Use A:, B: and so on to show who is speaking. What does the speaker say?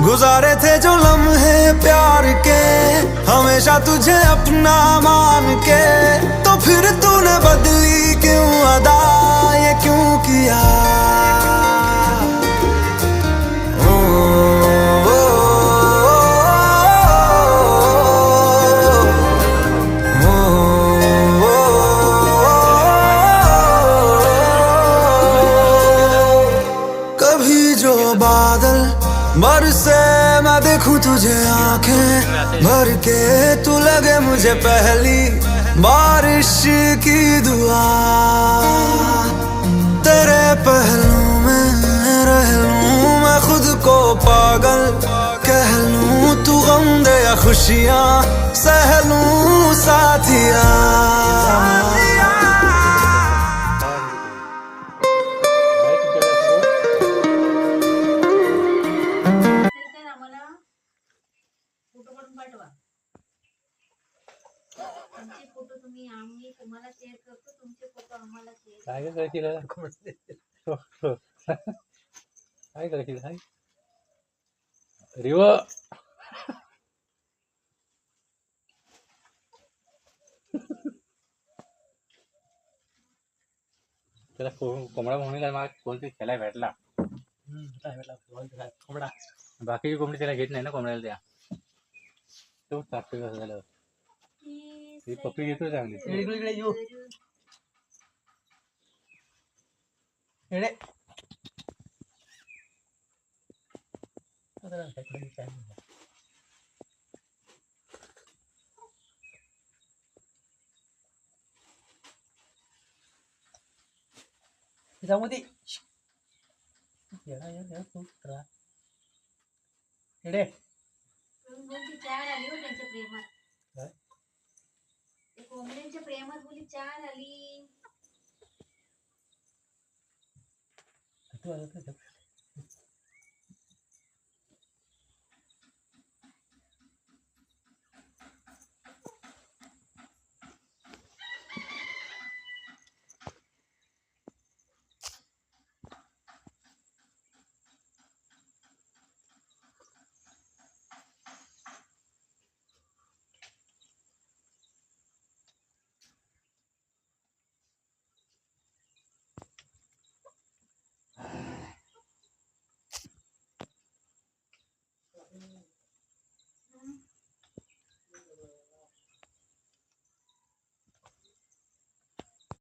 A: गुजारे थे जो लम्हे प्यार के, हमेशा तुझे अपना मान के, तो फिर तूने बदली क्यों अदा, ये क्यों किया। ओ, ओ, कभी जो बादल बरसे मैं देखूं तुझे आंखें भर के, तू लगे मुझे पहली बारिश की दुआ। तेरे पहलू में रह लूं मैं खुद को पागल कह लूं, तू गम दे या खुशियां सह लूं साथिया।
B: फोटो तुम्ही आम्ही तुम्हाला शेअर करतो, तुमचे फोटो आम्हाला शेअर
C: काय करशील काय करशील काय रिव त्याला कोंबडा म्हणून मला कोणतरी खेळायला भेटला. कोंबडा बाकी कोंबडी त्याला घेत नाही ना कोंबड्याला, त्या तोच टाकतो कसं झालं. ती पप्पी घेतो चांगली.
D: त्याच्यामध्ये
B: चार आली हो त्यांच्या प्रेमात, कोंबड्यांच्या प्रेमात बोली चार आली.